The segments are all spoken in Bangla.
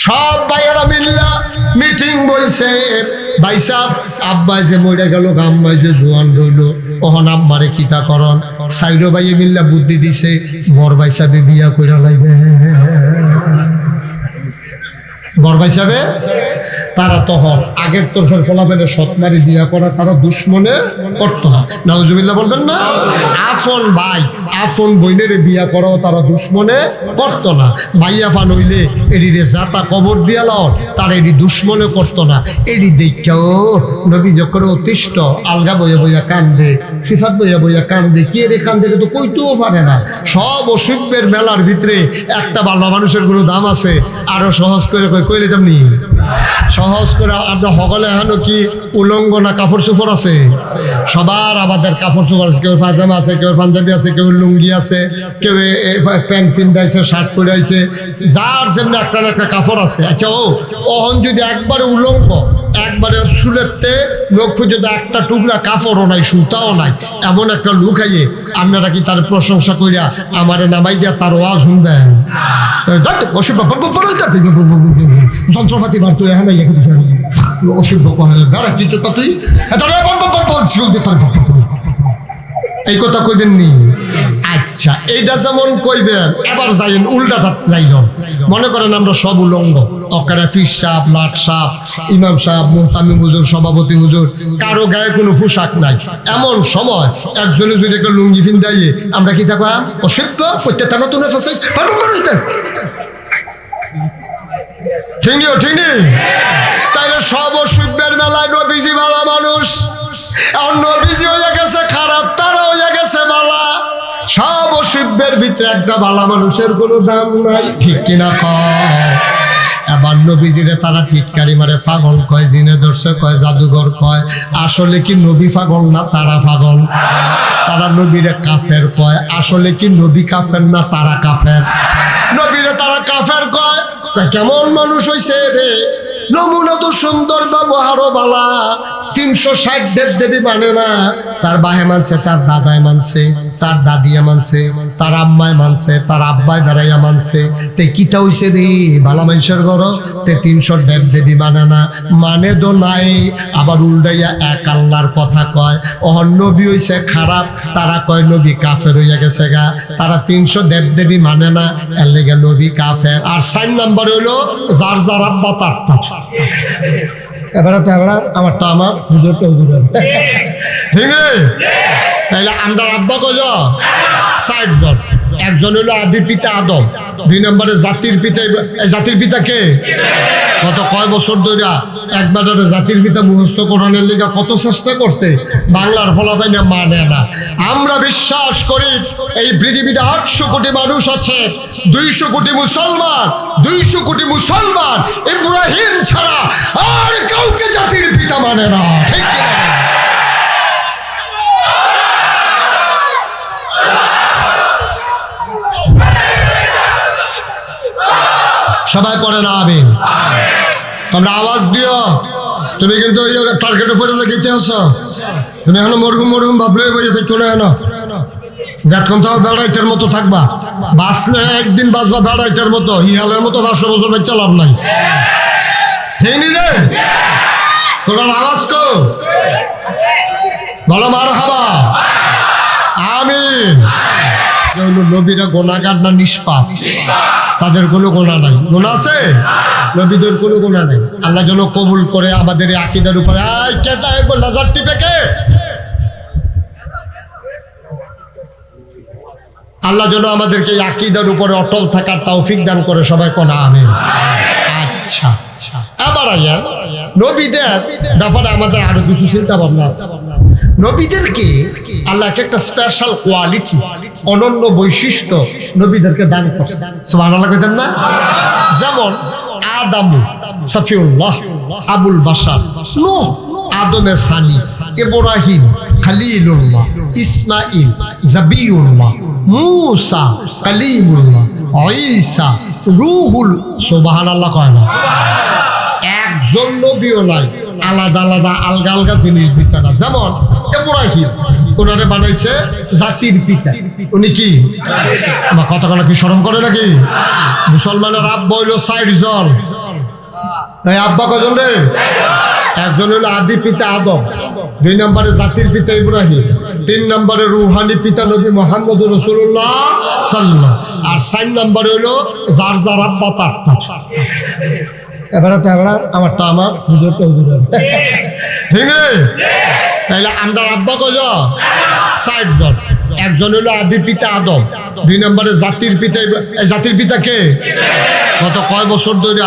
সব ভাইয়েরা মিল্লা মিটিং বইছে। ভাই সাহেব আব্বাই যে মইরা গেল, আম্মাই যে জোয়ান রইল, ওহন আম্মারে কিতা করন। সাইরো ভাইয়ে মিল্লা বুদ্ধি দিছে, বড় ভাই সাহেবে বিয়া কইরা লাইবে। বড় ভাই সাহেবে তারা তখন আগের তরফের ফলাফেলে সৎমারি বিয়া করা তারা দুশ্মনে করত না। নাউজুবিল্লাহ বলবেন না? আফন ভাই আফন বইনের বিয়া করাও তারা দুশ্মনে করত না। ভাইয়া ফান হইলে এডিরে জাতা কবর দিয়া লাও, তারা এডি দুশ্মনে করত না। এডি দেখাও নবী যখন অতিষ্ঠ আলগা বইয়া বইয়া কান্দে, সিফাত বইয়া বইয়া কান্দে, কে রে কান্দে তো কইতেও পারে না। সব অসুখের মেলার ভিতরে একটা ভালো মানুষের কোনো দাম আছে। আরো সহজ করে কইলে তেমনি সহজ করে আমরা সকলে এখনো কি উলঙ্গ না কাপড় চোপড় আছে? সবার আমাদের কাপড় চোপড় আছে, কেউ পাজামা আছে, কেউ পাঞ্জাবি আছে, কেউ লুঙ্গি আছে, কেউ প্যান্ট পিন্ধাইছে, শার্ট পরাইছে, যার যেমনি একটা না একটা কাপড় আছে। আচ্ছা ওহন যদি একবারে উলঙ্গ, একবারে চুলেতে লক্ষ্য যদি একটা টুকরা কাপড়ও নাই, সুতাও নাই, এমন একটা লুক আইয়ে আপনারা কি তার প্রশংসা করিয়া আমারে নামাই দিয়া তার ওয়াজ শুনবেন? যন্ত্রপাতি বার তুই এখন অসভ্য বেড়া চিন্তা তুই এই কথা কইবেন নি? আচ্ছা এইটা যেমন কইবেন, এবার যাইন উল্টাটা যাইল। মনে করেন আমরা সব উলঙ্গ, অকারে ফির সাপ, লাট সাপ, ইমাম সাহেব, মুহতামিম হুজুর, সভাপতি হুজুর, কারো গায়ে কোনো পোশাক নাই। এমন সময় একজনে যদি একটা লুঙ্গি ফিন্দাইয়ে আমরা কি থাকবা অসভ্য প্রত্যেকটা নতুন ঠিক নেই? ঠিক নেই? তাইলে সব অসভ্যের মেলায় নবীজি ভালো মানুষ, আর নবীজি হয়ে গেছে খারাপ, তারা হয়ে গেছে ভালা। সব অসভ্যের ভিতরে একটা ভালো মানুষের কোনো দাম নাই, ঠিক কিনা কয়? এবার নবীজিরে তারা টিটকারি মারে, পাগল কয়, জিনে দর্শক কয়, জাদুঘর কয়। আসলে কি নবী পাগল না তারা পাগল? তারা নবীরে কাফের কয়। আসলে কি নবী কাফের না তারা কাফের? নবীরে তারা কাফের কয়। কেমন মানুষ হইছে রে, নমুনা তো সুন্দর, ব্যবহারও বালা, 360 দেবদেবী মানে না। তার বাহে মানছে, তার দাদায় মানছে, তার দাদিয়া মানছে, তার আম্মায় মানছে, তার আব্বায় বেড়াইয়া মানছে। তে কিতা হইছে রে বালা মানুষের ঘর? তে 300 দেবদেবী মানে না, মানে তো নাই। আবার উল্টাইয়া এক আল্লাহর কথা কয়। অহন নবী হইছে খারাপ, তারা কয় নবী কাফের হইয়া গেছে গা। তারা 300 দেবদেবী মানে না, এর লেগে নবী কাফের। আর 4 নম্বর হইলো যার যার আব্বা তার তার। এবারটা আমারটা আমার, হুজুরটা হুজুরের, ঠিক আছে? তাইলে আমরা আব্বা কজ 4 জন। একজন হইলো আদি পিতা আদম, 2 নম্বরে জাতির পিতা। জাতির পিতা কে? গত কয় বছর ধরে একবার জাতির পিতা মুখস্থ করানোর লেগে কত চেষ্টা করছে, বাংলার ফলাফল মানে না। আমরা বিশ্বাস করি এই পৃথিবীতে 800 কোটি মানুষ আছে, 200 কোটি মুসলমান, 200 কোটি মুসলমান ইব্রাহিম ছাড়া আর কাউকে জাতির পিতা মানে না, ঠিক কিনা? সবাই পড়ে না আমিন? তোমরা আওয়াজ দিও। তুমি কিন্তু ওই টার্গেটে পড়ে গেতে আছো। তুমি এখনো মরহুম মরহুম ভাবলে বইয়ে থাকো না, এনো যতক্ষণ তো বেড়াইটার মতো থাকবা। বাঁচলে একদিন বাঁচবা বেড়াইটার মতো, হিয়ালের মতো 500 বছর বাচ্চা লাভ নাই। ঠিক রে? তোমার আওয়াজ কো বলো মারহাবা, আমিন। নবীরা গুনাহগার না নিষ্পাপ? তাদের কোনো গুনাহ নাই। গুনাহ আছে? নবীদের কোনো গুনাহ নাই। আল্লাহ যেন কবুল করে আমাদের এই আকীদার উপরে। এই কেটা একবার লাজার টিপে কে? আল্লাহ যেন আমাদেরকে এই আকীদার উপরে অটল থাকার তৌফিক দান করে। সবাই কোন আমিন। আচ্ছা, এবার আয়ার নবীদের ব্যাপারে আমাদের আরো কিছু চিন্তা ভাবনা আছে। নবীদেরকে আল্লাহ একটা স্পেশাল কোয়ালিটি, অনন্য বৈশিষ্ট্য নবীদেরকে দান করছে। সুবহানাল্লাহ কইতেন না? যেমন আদম সফিউল্লাহ, আবুল বাশার, নূহ আদমে সানি, ইব্রাহিম খলিলুল্লাহ, ইসমাইল জাবিউল্লাহ, মূসা কালিমুল্লাহ, ঈসা রূহুল। সুবহানাল্লাহ কয় না? একজন নবীও নাই, আলাদা আলাদা আলগা আলগা জিনিস দিছে না। যেমন ইব্রাহিম, ওনারে বানাইছে জাতির পিতা। উনি কি আমার কথা কি শরম করে নাকি? মুসলমানের আব্বা হইল 4 জন, এই আব্বা কজন রে? একজন হলো আদি পিতা আদম, 2 নম্বরে জাতির পিতা ইব্রাহিম, 3 নম্বরে রুহানি পিতা নবী মুহাম্মদ রাসূলুল্লাহ সাল্লাল্লাহু আলাইহি ওয়াসাল্লাম, আর 4 নম্বরে হলো যার যার আব্বা তার। এবার আমারটা আমার হুজুরটা হুজুরের, ঠিক রে? তাইলে আমরা আব্বা কজন? 4 জন। একজন হলো আদি পিতা আদম, 2 নম্বরে জাতির পিতা। জাতির পিতা কে? গত কয় বছর ধরে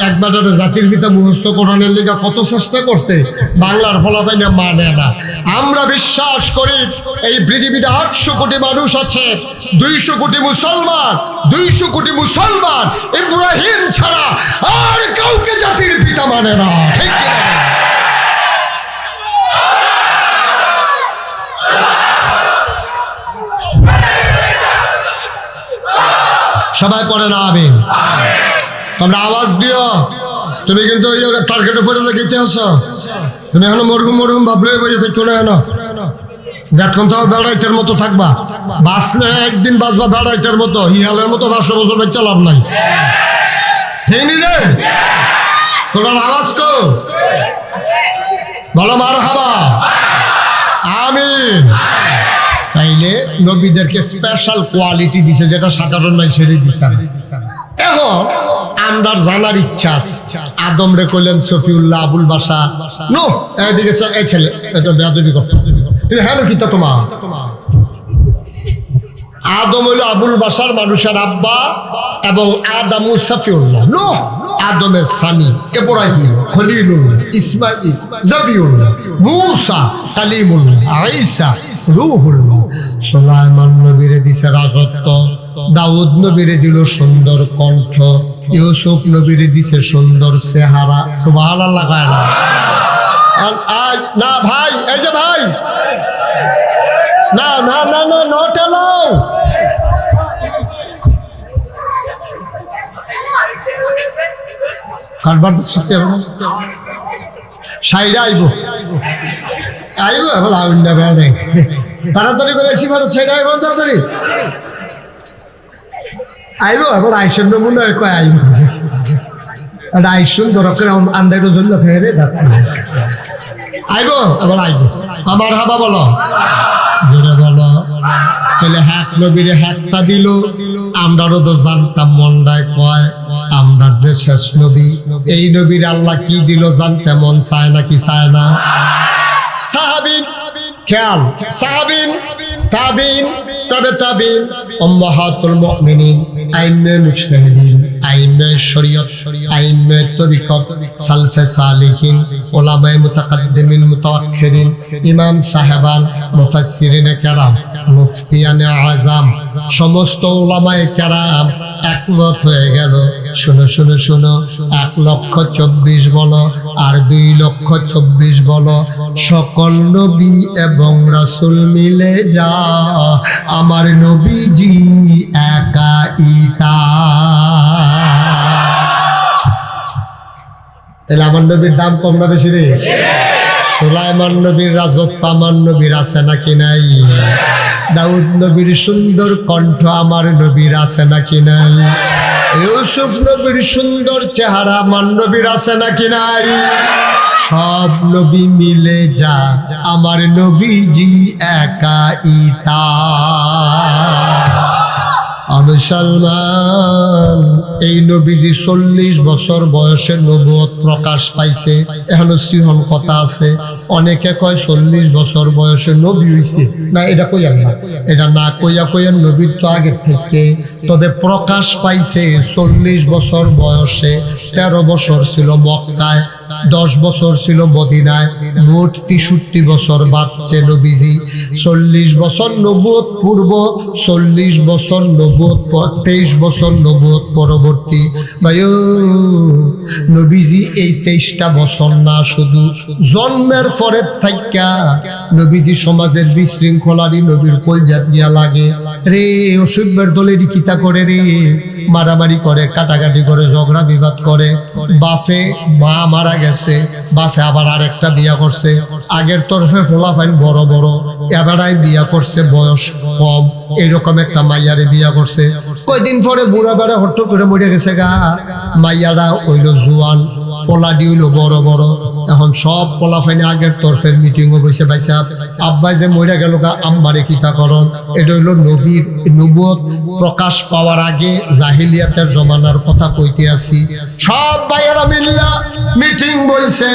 একবার জাতির পিতা মুখস্থ করানোর লিগা কত চেষ্টা করছে, বাংলার ফলাফল মানে না। আমরা বিশ্বাস করি এই পৃথিবীতে 800 কোটি মানুষ আছে, 200 কোটি মুসলমান, 200 কোটি মুসলমান ইব্রাহিম ছাড়া আর কাউকে জাতির পিতা মানে না, ঠিক কিনা? সবাই পড়ে না আমিন। তোমরা আওয়াজ দিও। তুমি কিন্তু ওই টার্গেটে পড়ে যে গেতে আছো, তুমি এখন মরহুম ভাবলে বসে থাকো না। এনো যতক্ষণ তাও বেড়াইতের মতো থাকবা, বাঁচলে একদিন বাঁচবা বেড়াইতের মতো, হিয়ালের মতো 500 বছর বেঁচে লাভ নাই। ঠিক রে? তোমার আওয়াজ কো বলো মারহাবা আমিন। তাইলে নবীদেরকে স্পেশাল কোয়ালিটি দিছে, যেটা সাধারণ মানুষেরই দিছে। এখন আমরা জানার ইচ্ছা আছে, আদম রে কইলেন সফিউল্লাহ আবুল বাসা নো, এদিকে এই ছেলে এটা বেয়াদবি করতেছে। হ্যাঁ কিতা তোমার আদম হইল আবুল বাসার মানুষের আব্বা, এবং আদামু সফিউল্লাহ নো আদমের সানি, ইব্রাহিম খলিলুল্লাহ, ইসমাঈল জাবিউল্লাহ, মূসা কালিমুল্লাহ, ঈসা রূহুল্লাহ। সুলাইমান নবীরে দিছে রাজত্ব, দাউদ নবীরে দিল সুন্দর কণ্ঠ, ইউসুফ নবীরে দিছে সুন্দর চেহারা। সুবহানাল্লাহ কয় না? না ভাই, এই যে ভাই, না না না না নট অ্যালাউ। কারবার সত্যি সাইডে আইব এবার আউন না বেড়ে তাড়াতাড়ি করে এসি ভারত সাইডে আইব, তাড়াতাড়ি আইব। এবার আইসন নমুনা কয় আইব, এটা আইসন দরকার আন্দাই রোজল্লা থেকে রে দাঁত আইব। এবার আইব আমার হাবা বলো, জোরে বলো। তাহলে হ্যাক নবীরে হ্যাকটা দিল, আমরাও তো জানতাম মন্ডায় কয় আমরার যে শেষ নবী, এই নবীর আল্লাহ কি দিল জানতে মন চায় নাকি চায় না? সাহাবিন খেয়াল, সাহাবিন তাবিন তবে তাবিন উম্মাহাতুল মুমিনিন আইম্মে মুজতাহিদিন আইম্মে শরীয়ত আইম্মে তরিকত সালফে সালিহিন উলামায়ে মুতাকাদ্দিমিন মুতাআখিরিন ইমাম সাহেবান মুফাসসিরিনে কেরাম মুফতিয়ানে আযম সমস্ত উলামায়ে কেরাম একমত হয়ে গেল। শুনো শুনো শুনো, 1,24,000 বলো আর 2,24,000 বলো, সকল নবী এবং রাসূল মিলে যা আমার নবীজি একাইতা। তাহলে আমার নবীর দাম কম না বেশি রে? সুলাইমান নবীর রাজত্ব আমার নবীর আছে নাকি নাই? দাউদ নবীর সুন্দর কণ্ঠ আমার নবীর আছে নাকি নাই? ইউসুফ নবীর সুন্দর চেহারা আমার নবীর আছে নাকি নাই? সব নবী মিলে যা আমার নবীজি একাইতা। মুসলমান, এই নবীজি 40 বছর বয়সে নবুয়ত প্রকাশ পাইছে। এখনো সিহন কথা আছে, অনেকে কয় 40 বছর বয়সে নবী হইছে। না, এটা কইয়া না, এটা না কইয়া নবীর তো আগে থেকে, তবে প্রকাশ পাইছে 40 বছর বয়সে। 13 বছর ছিল মক্কায়, 10 বছর ছিল মদিনায়, মোট 63 বছর বাঁচছে নবীজি। 40 বছর নবুয়ত পূর্ব, 40 বছর নবুয়ত, 23 বছর নবুয়ত পরবর্তী। ভাইও, নবীজি এই 23টা বছর না, শুধু জন্মের পরে থাইকা নবীজি সমাজের বিশৃঙ্খলারই নবীর কলজাত দিয়া লাগে রে। অসভ্যের দলে কিতা করে রে, মারামারি করে, কাটাকাটি করে, ঝগড়া বিবাদ করে। বাফে মা মারা গেছে, বাফে আবার আরেকটা বিয়া করছে। আগের তরফে ফোলাফাইন বড় বড়, এবারাই বিয়া করছে বয়স কম, এইরকম একটা মাইয়ারে বিয়া করছে। কয়দিন পরে বুড়া বেড়া হট্ট করে মরে গেছে গা। মাইয়ারা হইল জুয়ান, পোলাডি হইলো বড় বড়। এখন সব পোলাফাইনে আগের তরফের মিটিংও বসে পাইছে, আব্বাই যে মইরা গেল গা আম্মারে কিতা করন। এটা হইলো নবীর নবুয়ত প্রকাশ পাওয়ার আগে জাহিলিয়াতের জমানার কথা কইতে আছি। সব ভাইয়েরা মিল্লা মিটিং বইছে,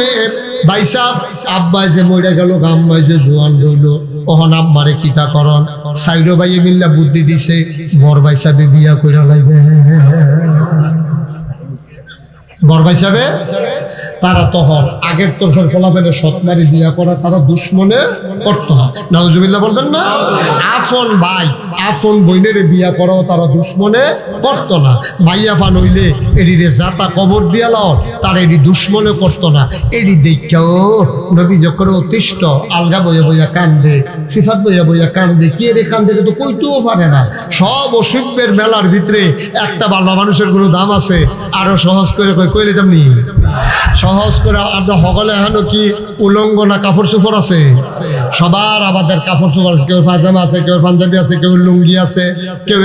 ভাই সাহেব আব্বাই যে মইরা গেল গা আম্মাই যে জোয়ান রইল, ওহন আম্মারে কিতা করন। সাইরো ভাইয়ে মিল্লা বুদ্ধি দিছে, বড় ভাই সাহেবে বিয়া কইরা লাইবে। বড় ভাই সাহেবে তারা তখন আগের তরফের ফলাফেলে সৎমারি বিয়া করা তারা দুশ্মনে করত না, নাউজুবিল্লাহ বলবেন না। আফন ভাই আফন বইনের বিয়া করাও তারা দুশ্মনে করত না। ভাইয়া ফান হইলে এডিরে জাতা কবর দিয়া লাও, তারা এডি দুশ্মনে করত না। এডি দেখাও নবী যখন অতিষ্ঠ আলগা বইয়া বইয়া কান্দে, সিফাত বইয়া বইয়া কান্দে, কে রে কান্দে তো কইতেও পারে না। সব অসভ্যের মেলার ভিতরে একটা ভালো মানুষের কোনো দাম আছে। আরো সহজ করে কইলে তেমনি সহজ করে আমরা সকলে হেন কি উলঙ্গ না কাপড় চোপড় আছে? সবার আমাদের কাপড় চোপড় আছে, কেউ পাজামা আছে, কেউ পাঞ্জাবি আছে, কেউ লুঙ্গি আছে, কেউ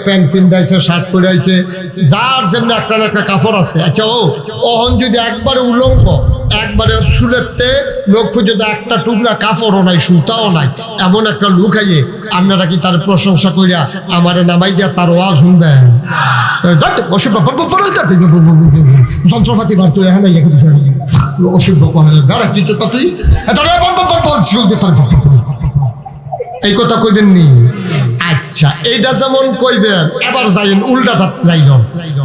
প্যান্ট পিন্ধাইছে, শার্ট পরাইছে, যার যেমনি একটা না একটা কাপড় আছে। আচ্ছা ওহন যদি একবারে উলঙ্গ, একবারে চুলেতে লোক যদি একটা টুকরা কাপড়ও নাই, সুতাও নাই, এমন একটা লুক আইয়ে আপনারা কি তার প্রশংসা করিয়া আমারে নামাই দিয়া তার ওয়াজ শুনবেন? যন্ত্রপাতি বার তুই এখানে অসভ্য এই কথা কইবেন নি? আচ্ছা এইটা যেমন কইবেন, এবার যাইন উল্টাটা যাইল।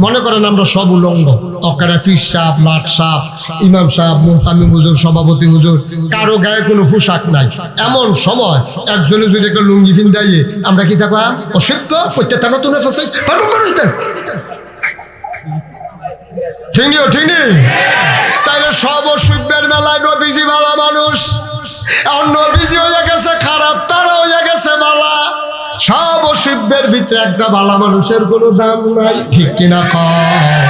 মনে করেন আমরা সব উলঙ্গ, অকারে পীর সাহেব, লাট সাহেব, ইমাম সাহেব, মুহতামিম হুজুর, সভাপতি হুজুর, কারো গায়ে কোনো পোশাক নাই। এমন সময় একজনে যদি একটা লুঙ্গি ফিন্দাইয়ে আমরা কি থাকবা অসভ্য প্রত্যেকটা নতুন ঠিক নেই? তাইলে সব অসভ্যের মেলায় নবীজি ভালো মানুষ, এখন নবীজি হয়ে গেছে খারাপ, তারা হয়ে গেছে ভালা। সব অসভ্যের ভিতরে একটা ভালো মানুষের কোনো দাম নাই, ঠিক কিনা কয়?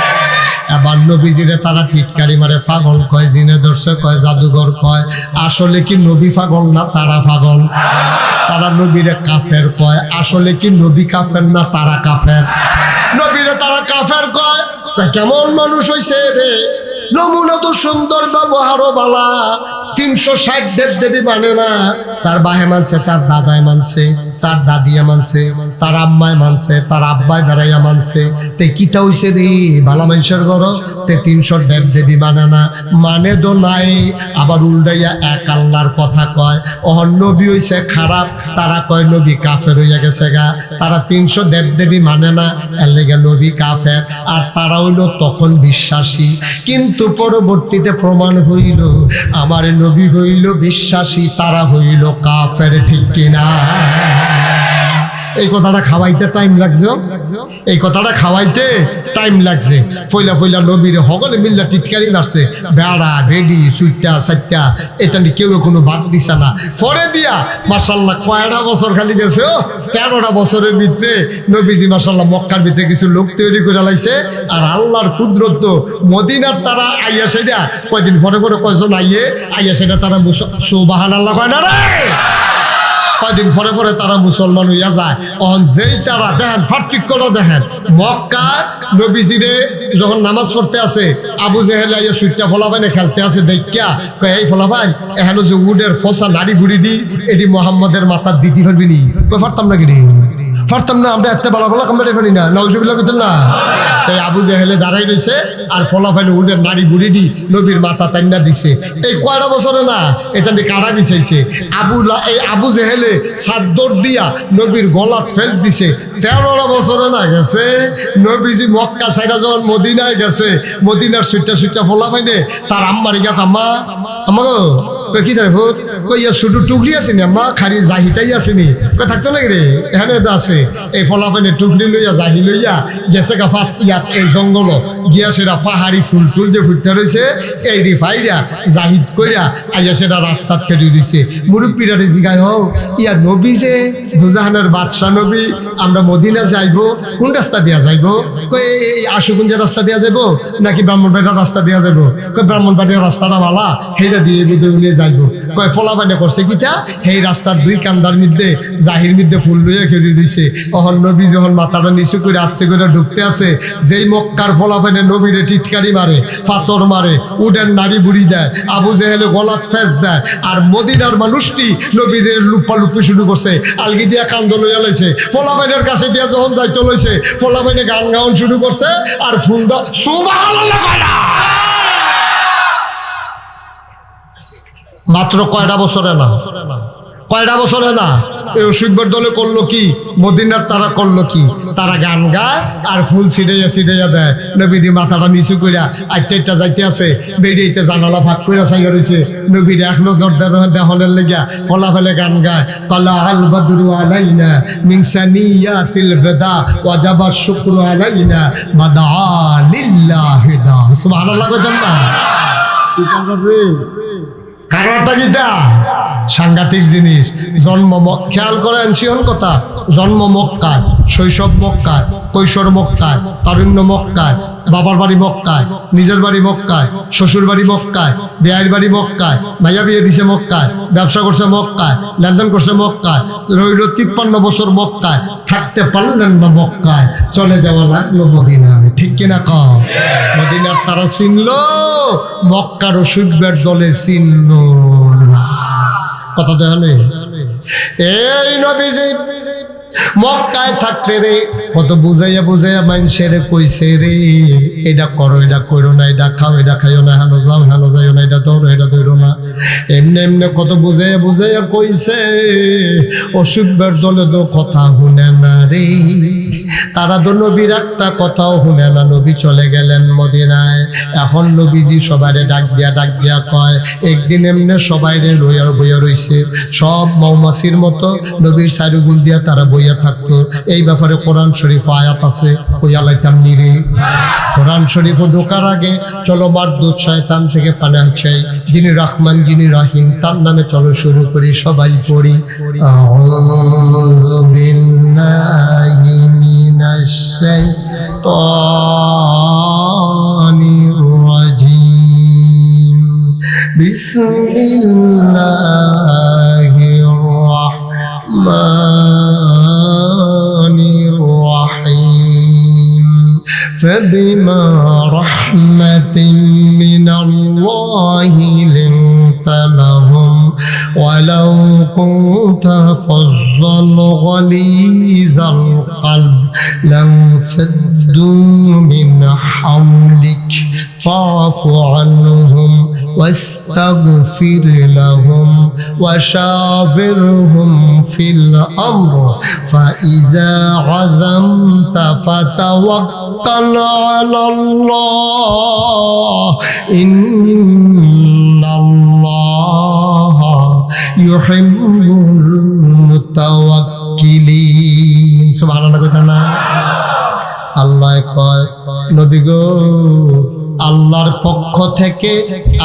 এবার নবীজিরে তারা টিটকারি মারে, পাগল কয়, জিনে দর্শক কয়, জাদুঘর কয়। আসলে কি নবী পাগল না তারা পাগল? তারা নবীরে কাফের কয়, আসলে কি নবী কাফের না তারা কাফের? নবীরে তারা কাফের কয়। কেমন মানুষ হইছে রে, নমুনা তো সুন্দর, ব্যবহারও বালা, 360 দেব দেবী মানে না। তার বাহে মানছে, তার দাদায় মানছে, তার দাদিয়া মানছে, তার আম্মায় মানছে, তার আব্বায় বেড়াইয়া মানছে। তে কিতা হইছে রে বালা মানুষের ঘর, তে 300 দেব দেবী মানে না, মানে তো নাই। আবার উল্টাইয়া এক আল্লাহর কথা কয়। অহন নবী হইছে খারাপ, তারা কয় নবী কাফের হইয়া গেছে গা। তারা 300 দেব দেবী মানে না, এর লেগে নবী কাফের। আর তারা হইল তখন বিশ্বাসী, কিন্তু পরবর্তীতে প্রমাণ হইল আমার নবী হইল বিশ্বাসী, তারা হইল কাফের, ঠিক কিনা? এই কথাটা খাওয়াইতে টাইম লাগছে, এই কথাটা খাওয়াইতে টাইম লাগছে। ফইলা ফইলা নবীর হগলে মিল্লা টিটকারি মারছে, বেড়া রেডি সুইটা সাইটা, এটা নিয়ে কেউ কোনো বাদ দিছে না। পরে দিয়া মাশাল্লাহ কয়টা বছর খালি গেছে, 13টা বছরের ভিতরে নবীজি মাশাল্লাহ মক্কার ভিতরে কিছু লোক তৈরি করে লাইছে। আর আল্লাহর কুদরত মদিনার তারা আইয়া সেটা কয়দিন পরে পরে কয়জন আইয়া সেটা তারা সুবহানাল্লাহ কয় না রে, কয়দিন পরে পরে তারা মুসলমান হইয়া যায়। অন যেই তারা দেখেন পার্থক্য দেখেন, মক্কা নবীজিরে যখন নামাজ পড়তে আছে, আবু জেহেল আইয়া সুইটটা ফলাফাইনে খেলতে আছে, দেখা কয় এই ফলাফাইন এখানে যে উডের ফসা নাড়ি ঘুরি দি, এটি মোহাম্মদের মাথার দিতে পারবি নি? পারতাম না কিনি, পারতাম না, আমরা এত ভালো ভালো কামড়ে পারি না, নাউজুবিল্লাহ করতেন না। তাই আবু জেহেলে দাঁড়াই রয়েছে আর ফলাফাইনে উডের নাড়ি ঘুরি দি নবীর মাথা তাইনা দিছে। এই কয়টা বছরে না এটা নিয়ে কাড়া বিছাইছে। আবু জেহেলে সাদ্দর দিয়া নবীর গলাত ফেস দিছে। 13টা বছরে না গেছে নবীজি মক্কা সাইডা যখন মদিনায় গেছে, মদিনার সুইটা ফলাফাইনে তার আম্মারি গা, আম্মা আমাগো কি তার ভূত কইয়া শুধু টুকরি আসেনি, আম্মা খালি জাহিটাই আসেনি, থাকতো নাকি রে এখানে আছে। এই ফলাফাইনে টুকরি লইয়া জাহি লইয়া গেছে গা ফাঁসিয়াত এই জঙ্গল গিয়া, সেটা পাহাড়ি ফুল টুল যে ফুটটা রয়েছে এই রিফাইরা জাহিদ কইরা আইয়া সেটা রাস্তাত খেলি রয়েছে। মুরব্বীরা জিগায় হোক ইয়া নবী যে দুজাহানের বাদশাহ নবী, আমরা মদিনা যাইবো, কোন রাস্তা দিয়া যাইবো? কই এই আশুগঞ্জের রাস্তা দিয়া যাইবো নাকি ব্রাহ্মণবাড়িয়ার রাস্তা দিয়া যাইবো? কই ব্রাহ্মণবাড়িয়ার রাস্তাটা ভালা, সেইটা দিয়ে বুঝে যাইবো। কয় ফলাফাইনে করছে কিটা, সেই রাস্তার দুই কান্দার মধ্যে জাহির মধ্যে ফুল লইয়া খেলি রয়েছে। অহন নবী যখন মাথাটা নিচু করে আস্তে করে ঢুকতে আছে, যেই মক্কার ফলাফেনে নবীরে টিটকারি মারে, পাথর মারে, উডেন নাড়ি বুড়ি দেয়, আবু জেহেলে গলাত ফেস দেয়, আর মদিনার মানুষটি নবীদের লুপ্পালুপ্পি শুরু করছে, আলগি দিয়া কান্দ লইয়া লইছে, ফলাফেনের কাছে দিয়া যখন যাইতে লইছে ফলাফেনে গান গাউন শুরু করছে, আর ফুল দাও সুবহানাল্লাহ কয়না। মাত্র কয়টা বছরে না, কয়টা বছরে না, এই অসুখের দলে করলো কি, মদিনার তারা করলো কি, তারা গান গায় আর ফুল ছিটাইয়া ছিটাইয়া দেয়। নবীদি মাথাটা নিচু কইরা আটটা যাইতে আছে, বেরিয়েতে জানালা ফাঁক কইরা চাইয়া রয়েছে, নবীর এক নজর দেহনের লেগা ফলা ফেলে গান গায়, তালা আল বাদরু আলাইনা মিন সানিয়াতিল বেদা ওয়াজাবা শুকরু আলাইনা বাদা লিল্লাহি দা। সুবহানাল্লাহ কইতেন না? কারণটা কি দা? সাংঘাতিক জিনিস। জন্ম খেয়াল করেন, সিহন কথা, জন্ম মক্কায়, শৈশব মক্কায়, কৈশোর মক্কায়, তারুণ্য মক্কায়, বাবার বাড়ি মক্কায়, নিজের বাড়ি মক্কায়, শ্বশুর বাড়ি মক্কায়, বিয়ের বাড়ি মক্কায়, ভাইয়া বিয়ে দিছে মক্কায়, ব্যবসা করছে মক্কায়, লেনদেন করছে মক্কায়, রইল 53 বছর মক্কায়, থাকতে পারলেন না মক্কায়, চলে যাওয়া লাগলো মদিনায়। ঠিক কিনা কম? মদিনার তারা চিনল, মক্কার অসুখের দলে চিনল না। কথা দেখানে এই নবীজি মক্কায় থাকতে রে কত বুঝাইয়া বুঝাইয়া মানুষের কইছে রে, এটা করো, এটা করো না, এটা খাও, এটা খাইও না, হেন যাও, হেন যাইও না, এটা ধরো, এটা ধরো না, এমনি এমনি কত বুঝাইয়া বুঝাইয়া কইছে। অসুখের দলে তো কথা শুনে না রে, তারা তো নবীর একটা কথাও শুনে না। নবী চলে গেলেন মদিনায়। এখন নবীজি সবাইরে ডাক দিয়া কয়, একদিন এমনি সবাইরে রইয়ার বইয়া রইছে, সব মৌমাছির মতো নবীর চারুগুল দিয়া তারা বইয়া থাকতো। এই ব্যাপারে কোরআন শরীফ আয়াত আছে, কইয়া লাইতাম নিরে। কোরআন শরীফ ঢোকার আগে চলো মারদুদ শয়তান থেকে পানা চাই, যিনি রহমান যিনি রাহিম, তার নামে চলো শুরু করি, সবাই পড়ি। আউযু বিল্লাহি মিনাশ শাইতানির রাজীম। বিসমিল্লাহির রাহমানির রাহিম। فبما رحمة من الله لنت لهم ولو كنت فظا غليظ القلب لانفضوا من حولك فاعف عنهم واستغفر لهم وشاورهم في الأمر فإذا عزمت فتوكل على الله إن الله يحب المتوكلين। سبحان الله كتنا আল্লাহ কয়, নবী গো, আল্লাহর পক্ষ থেকে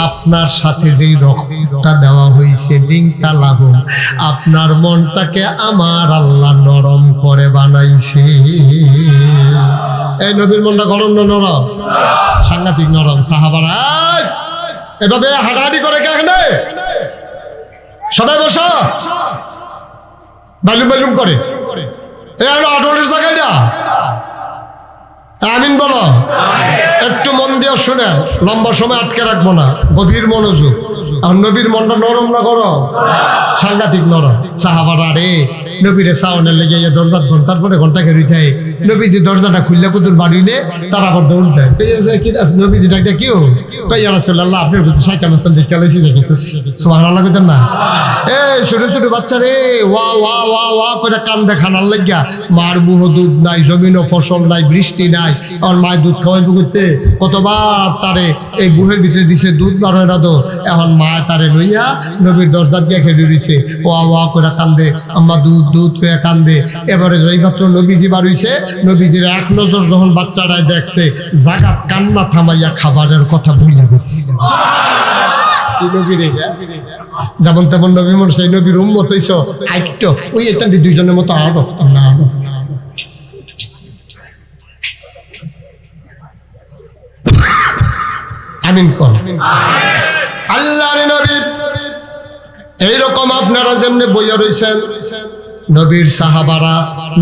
আপনার সাথে যেই রক্তটা দেওয়া হয়েছে, লিংতা লাহুম, আপনার মনটাকে আমার আল্লাহ নরম করে বানাইছে। এই নবীর মনটা গরম না নরম? সাংঘাতিক নরম। সাহাবারা এভাবে হাঁটাহাঁটি করে কেন? সবাই বসো, বালুম বালুম করে। এ হলো আটলের জায়গাটা। আমিন বলো। একটু মন দিয়ে শুনেন, লম্বা সময় আটকে রাখবো না, গভীর মনোযোগ। আর নবীর মনটা নরম না গরম? সাংঘাতিক নরম। সাহাবারা রে নবীরে সাউনের লেগে দরজার ঘন্টার পরে ঘন্টা খেয়ে দেয়। নবীজি দরজাটা খুললে কুতুর বাড়িলে তারা আবার দৌড় দেয়। নবীজি ডাক দেয়, কেউ কইয়া রাসূলুল্লাহ আপনার প্রতি সাইকেল মাস্তান দেখতে লাইছি দেখি। সুবহানাল্লাহ কইতেন না? এই ছোট ছোট বাচ্চা রে ওয়া ওয়া ওয়া ওয়া করে কান্দে খানার লাগিয়া। মার মুহ দুধ নাই, জমিনও ফসল নাই, বৃষ্টি নাই, আর মায়ের দুধ খাওয়াইব করতে কতবার তারে এই বুহের ভিতরে দিছে, দুধ বার হয় না তো। এখন মা তারে লইয়া নবীর দরজা দিয়ে খেলে দিছে, ওয়া ওয়া করে কান্দে, আম্মা দুধ দুধ করে কান্দে। এবারে এইমাত্র নবীজি বার হইছে, নবীজির এক নজর যখন বাচ্চাটায় দেখছে, জাগাত কান্না থামাইয়া খাবারের কথা ভুলে গেছে। যেমন তেমন নবী মানুষ, এই নবীর উম্মত হইছ, আইটো ওই এটা দুইজনের মতো আরো না আমিন কর। আল্লাহর নবী এইরকম আপনারা যেমনি বইয়া রয়েছেন, নবীর সাহাবারা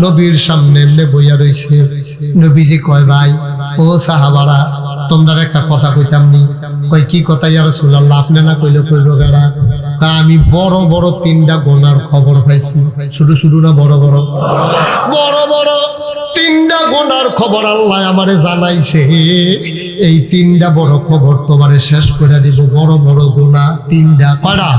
নবীর সামনে এমনি বইয়া রইছে। নবীজি কয়, ভাই ও সাহাবারা, তোমরা একটা কথা কইতাম নি। কয়, কি কথা ইয়া রাসূলুল্লাহ? আপনি না কইলে কইব গেরা। আমি বড় বড় 3টা গোনার খবর পাইছি। শুধু শুধু না, বড় বড় 3টা গোনার খবর আল্লাহ আমারে জানাইছে। এই 3টা বড় খবর তোমারে শেষ করে দিব। বড় বড় গোনা 3টা। কয়টা?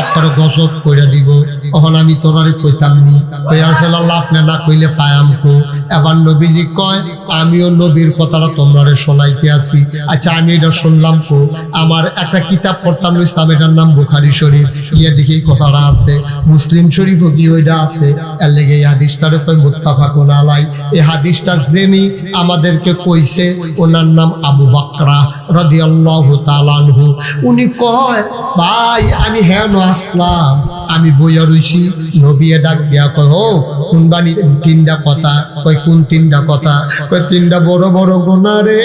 অক্ষরে গজব করে দিব। তখন আমি তোরারে কইতাম নি। ইয়া রাসূলুল্লাহ আপনি না কইলে পায়াম কো। এবার নবীজি কয়, আমিও নবীর কথাটা তোমরারে শোনাইতে আছি। আচ্ছা, আমি এটা শুনলাম কো। আমার একটা কিতাব পড়তাম ইসলাম, এটার নাম বুখারী শরীফ। গিয়ে দেখি কথাটা আছে। মুসলিম শরীফও কি ওইটা আছে। এর লেগে এই হাদিসটারে কয় মুত্তাফাকুন আলাই। এই হাদিসটা যিনি আমাদেরকে কইছে ওনার নাম আবু বকরা রাদিয়াল্লাহু তাআলা আনহু। উনি কয়, ভাই আমি হেন আসলাম, আমি বইয়া রইছি। নবী ডাক দিয়া কয়, ও কোন বাণী? 3টা কথা। কয়, কোন 3টা কথা? কয়, 3টা বড় বড় গোনা রে।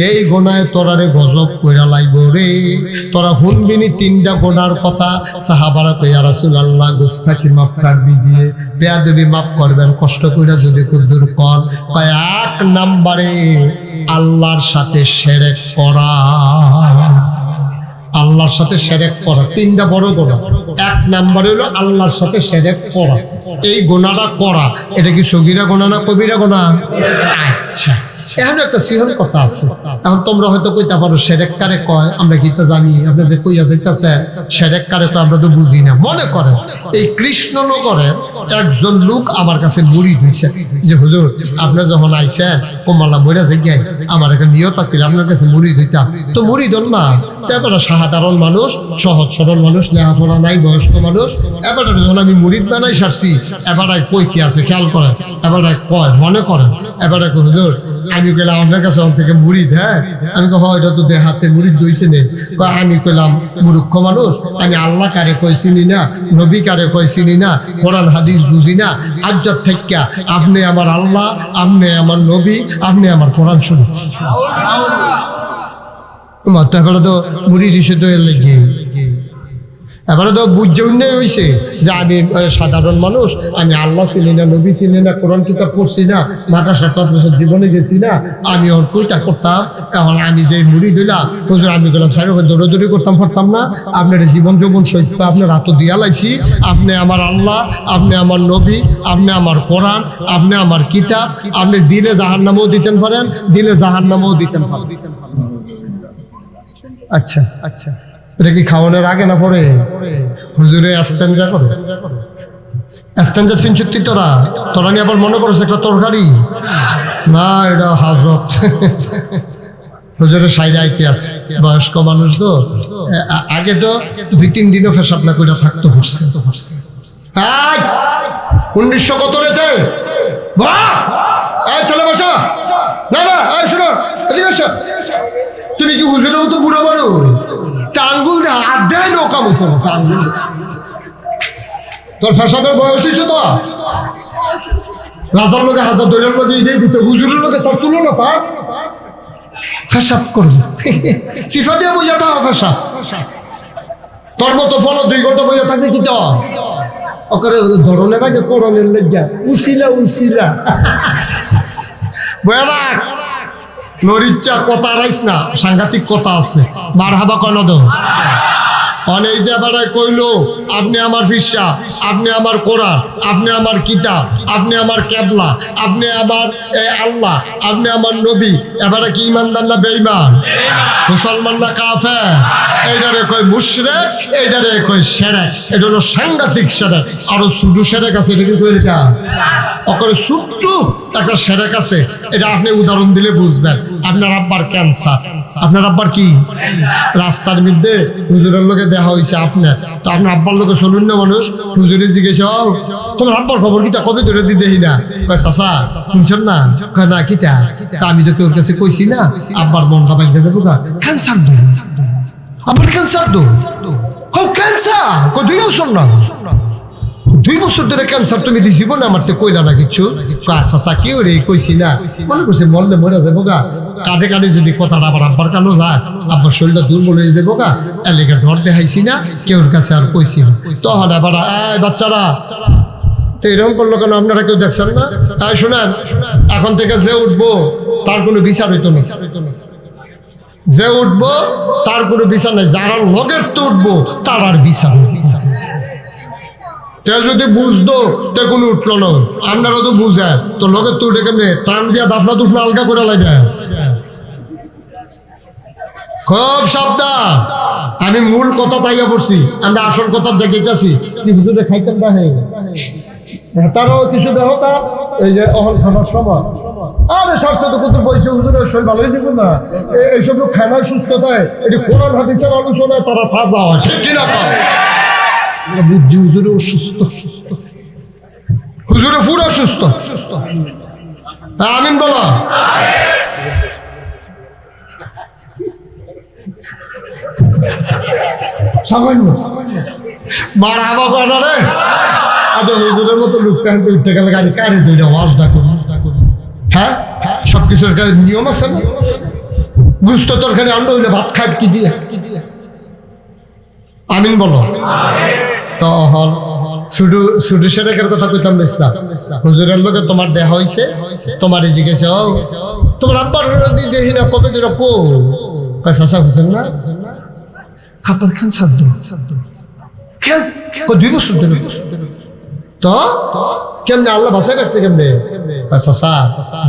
এই গোনায় তোরারে গজব কইরা লাইব রে। তোরা শুনবিনি 3টা গোনার কথা। সাহাবারা কয়, ইয়া রাসূলুল্লাহ গুস্তাখি মাফ কর দিজিয়ে, বেয়াদবি মাফ করবেন, কষ্ট কইরা যদি কুদুর কর। কয়, 1 নম্বরে আল্লাহর সাথে শিরক করা। আল্লাহর সাথে শিরক করা 3টা বড় গোনা। 1 নম্বরে হলো আল্লাহর সাথে শিরক করা। এই গোনাটা করা, এটা কি সগীরা গোনা না কবিরা গোনা? আচ্ছা, এখন একটা সিহন কথা আছে। এখন তোমরা হয়তো কইতে পারো শিরক কারে কয়, আমরা কি তা জানি? আপনি যে কইয়া যাইতাছেন শিরক কারে কয়, আমরা তো বুঝি না। মনে করেন এই কৃষ্ণনগরের একজন লোক আমার কাছে মুরিদ হইছে যে, হুজুর আপনি যখন আইছেন কমলা মইরা যাই, আমার একটা নিয়ত আছিল আপনার কাছে মুরিদ হইতাম। তো মুরিদ হন না, এবারে সাধারণ মানুষ, সহজ সরল মানুষ, লেখাপড়া নাই, বয়স্ক মানুষ। এবারে যখন আমি মুরিদ বানাই সারছি, এবারে কই কি আছে খেয়াল করেন। এবারে কয়, মনে করেন এবারে হুজুর আমি কইলাম আপনার কাছে থেকে মুরিদ। হ্যাঁ, আমি কহ এটা তো হাতে মুরিদ দইছে নেই। আমি কইলাম মূর্খ মানুষ, আমি আল্লাহ কারে কইছিনি না, নবী কারে কইছিনি না, কোরআন হাদিস বুঝি না। আজ্জাত থেকে আপনি আমার আল্লাহ, আপনি আমার নবী, আপনি আমার কোরআন শরীফ। তো এবারে তো মুরিদ হিসেবে তো এর লেগে এবারে তো বুঝে উন্নয় হয়েছে যে আমি সাধারণ মানুষ, আমি আল্লাহ চিনি না, নবী চিনি না, কোরআন কিতাব পড়ছি না, মাদ্রাসা টাদ্রাসার জীবনে গেছি না, আমি ওর কইটা করতাম। এখন আমি যে মুড়ি দিলাম হুজুর, আমি গেলাম সাইড দৌড়াদৌড়ি করতাম, পারতাম না। আপনার জীবন যৌবন সৈত্য আপনার হাত দিয়া লাইছি। আপনি আমার আল্লাহ, আপনি আমার নবী, আপনি আমার কোরআন, আপনি আমার কিতাব। আপনি দিলে জাহান্নামেও দিতেন পারেন, দিলে জাহান্নামেও দিতেন পারেন। আচ্ছা আচ্ছা, এটা কি খাওয়ানোর আগে না পরে? হুজুরে আস্তেঞ্জা করো, আস্তেঞ্জা চিনছুত্তি। তোরা নিয়ে আবার মনে করছে একটা তরকারি না, এটা হাজত। হুজুরের সাইডে আইতে আছে, বয়স্ক মানুষ তো। আগে তো 2-3 দিনও ফেসাব না করে থাকতো। 1900 কত রেতে চলে বসা না না, শোনো এদিকে আসো। তুমি কি হুজুরের মতো বুড়ো মানুষ? টাঙ্গুল হাত দেয় নৌকা মতো টাঙ্গুল। তোর ফেসাবের বয়স হয়েছে তো। রাজার লোকে হাজার দৈরের লোকে এটাই দিতে, হুজুরের লোকে তার তুলো না, তার ফেসাব করবে। চিফা দিয়ে বইয়া থাকা ফেসাব। তোর মতো ফল 2 ঘন্টা বইয়া থাকতে কি তো ওখানে ধরনের আগে করণের লেগা উসিলা উসিলা বয়া রাখ। নরিচ্চা কথা রাইস না, সাংঘাতিক কথা আছে। মার হাবা কনদ অনেক যে বেড়ায় কইলো আপনি আমার ফিরসা, আপনি আমার কোরআন, আপনি আমার কিতাব, আপনি আমার কেবলা, আপনি আমার আল্লাহ, আপনি আমার নবী। এবারে কি ইমানদার না বেঈমান? মুসলমান না কাফের? এইটারে কই মুশরিক, এইটারে কই শিরক। এটা হলো সাংঘাতিক শিরক। আরো ছোট শিরক আছে, এটা কি কই লেখা ওকরে ছোট্ট একটা শিরক আছে। এটা আপনি উদাহরণ দিলে বুঝবেন। আপনার আব্বার ক্যান্সার, আপনার আব্বার কি রাস্তার মধ্যে হুজুরের লোকে দেখা হয়েছে আপনার, তো আপনার আব্বার লোকে চলুন না মানুষ। হুজুরে জিজ্ঞেস, তোমার আব্বার খবর কিতা, কবে ধরে দি দেখি না। চাচা শুনছেন না? না কিতা? আমি তো কেউ কাছে কইছি না, আব্বার মনটা বাইকে যাবো গা, ক্যান্সার দো, আব্বার ক্যান্সার দো। ক্যান্সার 2 বছর না, 2 বছর ধরে ক্যান্সার তুমি দি জীবনে আমার তো কইলা না কিছু। চাচা কেউ রে কইছি না, মনে করছে মরলে মরে যাবো গা। কাঁধে কাঁধে যদি কথাটা আবার আব্বার কানো যায়, আব্বার শরীরটা দুর্বল হয়ে যাবো গা, এলাকা ডর দেখাইছি না, কেউর কাছে আর কইছি না। তখন এবার বাচ্চারা তো এরকম করলো কেন, আপনারা কেউ দেখছেন না? তাই শোনেন, এখন থেকে যে উঠবো তার কোনো বিচার হইতো না, যে উঠবো তার কোনো বিচার নাই, যারা লগের তো উঠবো তার আর বিচার। তে যদি বুঝতো তে কোনো উঠলো না, আপনারা তো বুঝে তো লগের তো উঠে কেমনে টান দিয়া দাফনা দুফনা আলগা করে লাগে। খুব সাবধান, আমি মূল কথা তাইয়া পড়ছি, আমরা আসল কথা জায়গাইতেছি। হুজুরে খাইতেন না হে তারও কিছু দেহ তার এই যে অহল খানার সময় আরে সবচেয়ে তো কত পয়সা হুজুরের শরীর ভালোই দিব না, এইসব লোক খানার সুস্থতায় এটি কোরআন হাদিসের আলোচনায় তারা ফাজা হয়, ঠিক কিনা? বুঝছি হুজুরে অসুস্থ, হুজুরে পুরো সুস্থ। আমিন বলো। সামান্য মারা হাবা করা রে, আচ্ছা হুজুরের মতো লোকটা উঠতে গেলে গাড়ি কারে দুইটা ওয়াজটা করি। হ্যাঁ, সবকিছুর নিয়ম আছে না? গুস্ত তরকারি আন্ড হইলে ভাত খাই কি দিয়ে? আমিন বলো। তো শুধু শুধু সেরেকের কথা কইতাম না, হুজুরের লোকে তোমার দেখা হয়েছে, তোমার জিজ্ঞেস তোমার আব্বার দেখি না কবে দিন পো চাষা বুঝছেন না, খাবার খান সাধ্য 2 বছর ধরে। তো কেমনে আল্লাহ বাসায় রাখছে কেমনে? চাষা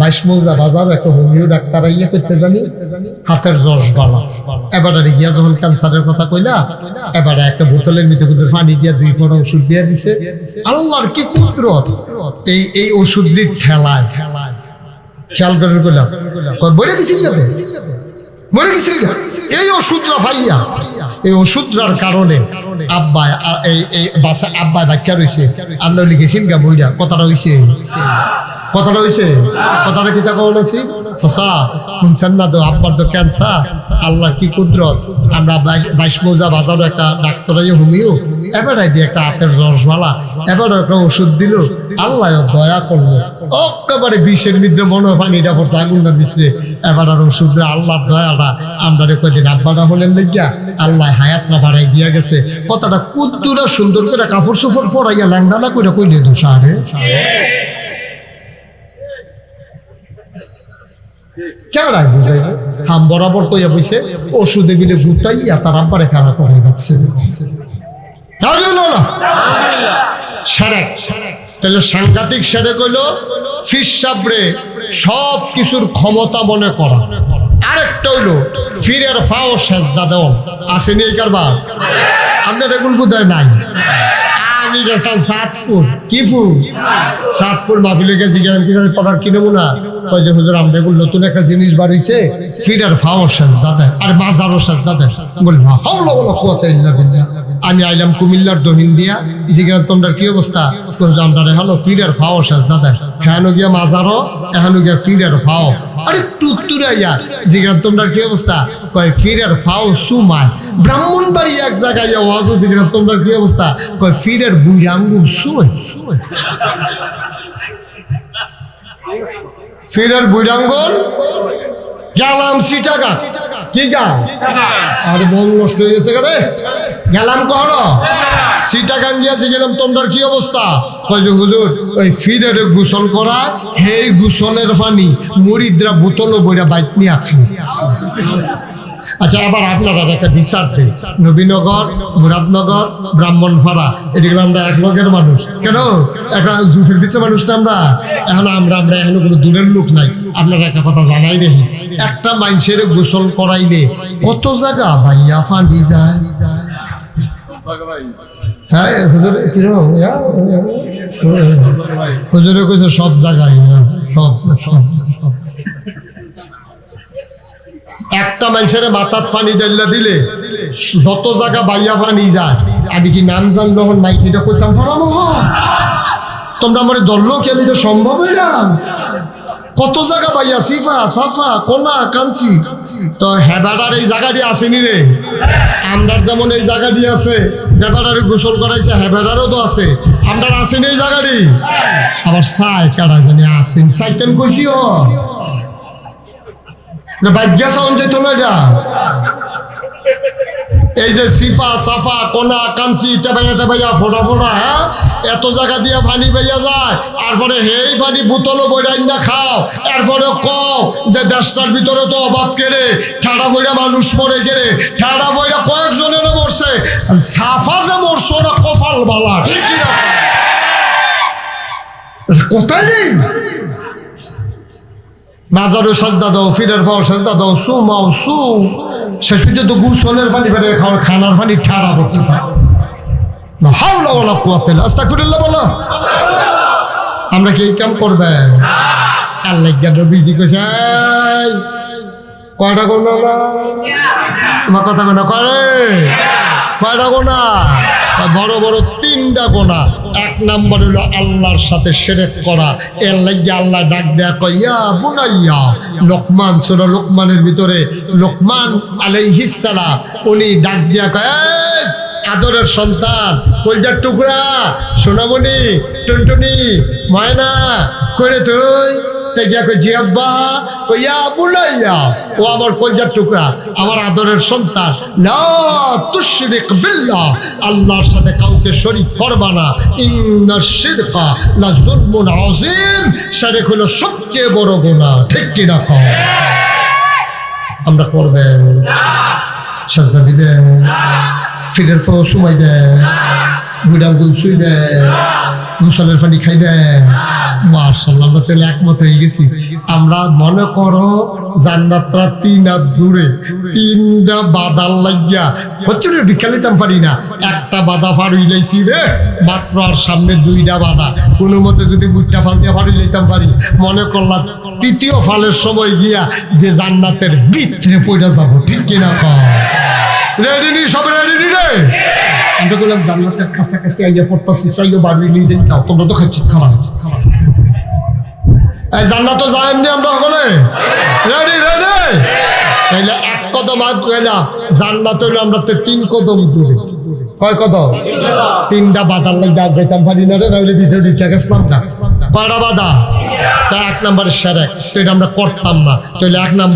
22 মৌজা বাজার একটা হোমিও ডাক্তার ইয়ে করতে জানি, হাতের জশ বালা। এবারে গিয়া যখন ক্যান্সারের কথা কইলা, এবারে একটা বোতলের মধ্যে পানি দিয়া 2 ফোঁটা ওষুধ দিয়ে দিছে। আল্লাহর কি কুদরত এই ওষুধের ঠেলায় খেয়াল করে কইলাম, বলে গেছিল মরে গেছিল এই ওষুধরা ভাইয়া, এই ওষুধরার কারণে আব্বা এই বাচ্চা রয়েছে, আর নইলে গেছেন গা বইরা। কথাটা হইছে কথাটা কিতা কখন আছি চাচা শুনছেন না তো, আব্বার তো ক্যান্সার। আল্লাহর কি কুদরত, আমরা 22 মৌজা বাজারও একটা ডাক্তার হোমিও এবারে দিয়ে একটা হাতের রসমালা এবারে একটা ওষুধ দিল। আল্লাহ দয়া করলো, একেবারে বিষের ভিতরে মনে পানিটা পড়ছে আগুনটার ভিতরে। এবার আর ওষুধরা আল্লাহর দয়াটা আমরা কদিন আব্বাটা হলেন লেগিয়া আল্লাহ হায়াতটা বাড়াই দিয়া গেছে। কথাটা কুদ্দুরা সুন্দর করে কাপড় চোপড় পরাইয়া ল্যাংডানা করে কইলে দোষা রে কেন বুঝাইবে? হাম বরাবর কইয়া বইছে ওষুধে বিলে গুটাইয়া তার আব্বারে খারাপ করে যাচ্ছে। তাহলে সাংঘাতিক সেরেক হইলো ফিসাবরে সব কিছুর ক্ষমতা মনে করা। আরেকটা হইলো ফিরের ফাও সেজদা দেওয়া। আসেনি এই কারবার? আপনার এগুলো বোধহয় নাই। আমি গেছিলাম সাতপুর মাহফিলে গেছি, তোমার কি নমুনা কই যে হুজুর আমরা এগুলো নতুন একটা জিনিস বাড়িয়েছে, ফিরের ফাও সেজদা দেয় আর মাজারও সেজদা দেয়। বলবো হাওলা ওয়ালা কুওয়াতা ইল্লা বিল্লাহ। আমি আইলাম কুমিল্লার দহিন দিয়া, জিজ্ঞাসা তোমরা কি অবস্থা? আমরা এখানো ফিরের ফাও সেজদা দেয়, এখানো গিয়া মাজারও, এখানো গিয়া ফিরের ফাও। আরে টুতুরাইয়া জিজ্ঞাসা তোমরা কি অবস্থা? কয় ফিরের ফাও সুমায়। ব্রাহ্মণবাড়ি এক জায়গায় ওয়াজও জিজ্ঞাসা তোমরা কি অবস্থা? কয় ফিরের বুড়ি আঙ্গুল সুয়। ফিরের বুড়ি আঙ্গুল গেলাম সিটাকা কি গা আর মন নষ্ট হয়ে গেছে রে। গেলাম কর সিটাগান গিয়েছি, গেলাম তোমরা কি অবস্থা? কয় যে হুজুর ওই ফিরের গোসল করা, সেই গোসলের পানি মুরিদরা বোতলও বইরা বাইক নিয়ে খায়। আচ্ছা, আবার আপনারা একটা বিচার দেন, নবীনগর, মুরাদনগর, ব্রাহ্মণপাড়া এদিকে আমরা এক লগের মানুষ কেন? একটা জুফির ভিতরে মানুষটা আমরা আমরা এখনো কোনো দূরের লোক নাই। আপনারা একটা কথা জানাই রে, একটা মানুষের গোসল করাইলে কত জায়গা ভাইয়া ফান্ডি যায়। হ্যাঁ হুজুরে কইছে সব জায়গায়, সব সব সব একটা মানুষের মাথার পানি ডাইলা দিলে যত জায়গা বাইয়া পানি যায়। আমি কি নাম জানলো মাইকিটা করতাম পারামো? তোমরা আমার দললো কি? আমি তো সম্ভব না। কত জায়গা বাইয়া সিফা সাফা কোনা কাঞ্চি। তো হেবাটার এই জায়গাটি আসেনি রে। আমরার যেমন এই জায়গাটি আছে, হেবাটারে গোসল করাইছে, হেবাটারও তো আছে। আমরার আসেনি এই জায়গাটি। আবার সাই কারা জানি আসেন, সাইতেন কইছিও ভাগ্যা সাউন্ড যেত না এটা। এই যে সিফা সাফা কোনা কাঞ্চি টেপাইয়া ফোটা ফোটা, হ্যাঁ, এত জায়গা দিয়ে পানি বাইয়া যায়, তারপরে হেই পানি বোতলও বইরাই না খাও, এরপরে কও যে দেশটার ভিতরে তো অভাব কেড়ে ঠাডা বইরা মানুষ মরে গেলে, ঠাডা বইরা কয়েকজনের মরছে, সাফা যে মরছো না কপাল বালা, ঠিক কিনা কোথায় নেই। মাজারও সাজদা দাও, ফিরের পাও সাজদা দাও, সু মাও সু, শেষ হইতে তো গুসলের পানি ফেলে খাওয়ার, খানার পানি ঠাড়া করতে পারে। হাওলা ওয়ালা কুওয়াতা ইল্লা আস্তাগফিরুল্লাহ বলো। আমরা কি এই কাম করবে? আল্লাহ গেলো বিজি কইছে কয়টা কোন আমার কথা কোনা করে কয়টা গোনা? বড় বড় 3টা গোনা। 1 নাম্বার হলো আল্লাহর সাথে শিরক করা। এর লাগি আল্লাহ ডাক দেয়া কয় ইয়া বুনাইয়া। লোকমান সূরা লোকমানের ভিতরে লোকমান আলাইহিস সালাম উনি ডাক দেয়া কয় এই আদরের সন্তান, কলজার টুকরা, সোনামণি, টুনটুনি, ময়না করে তুই ও আমার কলজার টুকরা, আমার আদরের সন্তান, লা তুশরিক বিল্লাহ, আল্লাহর সাথে কাউকে শরীক করবা না। ইন্নাশ শিরকা লাযুলমুন আযীম, শিরক হলো সবচেয়ে বড় গুনাহ। ঠিক কি না কও? আমরা করবেন, সাজদা দিবেন, ফিরের ফো সুমাই দেন, বুড়াল দুল শুই দেন, গোসলের পানি খাইবেন। মাশাআল্লাহ, আমরা তাহলে একমত হয়ে গেছি। আমরা মনে করো জান্নাতরা 3 হাত দূরে, 3টা বাধা লাগিয়া হচ্ছে রে, খেলিতাম পারি না, একটা বাধা পার হইলাইছি রে মাত্র, আর সামনে 2টা বাধা। কোনো মতে যদি বুটটা ফাল দিয়ে পার হইলাইতাম পারি, মনে করলাম 3য় ফালের সময় গিয়া যে জান্নাতের ভিতরে পড়ে যাবো। ঠিক কিনা কও? রেডি নি? সব রেডি নি রে? আমরা বললাম জান্নাতের কাছাকাছি আইয়া পড়তাছি, চাইও বাড়ি নিয়ে যাই, তাও তোমরা তো খাচ্ছি খাবার। এই জান্নাত তো যাই এমনি আমরা সকলে রেডি রেডি। তাইলে 1 কদম আগ গেলা জান্নাত হইলো আমরা 3 কদম দূরে। কয় কদম? 3টা বাধার লাগবে আগ যাইতাম পারি না রে, নইলে ভিতরে ঢুকে গেছিলাম না। কয়টা বাধা? তা 1 নাম্বার শিরক, তো এটা আমরা করতাম না। তাইলে 1 নাম্বার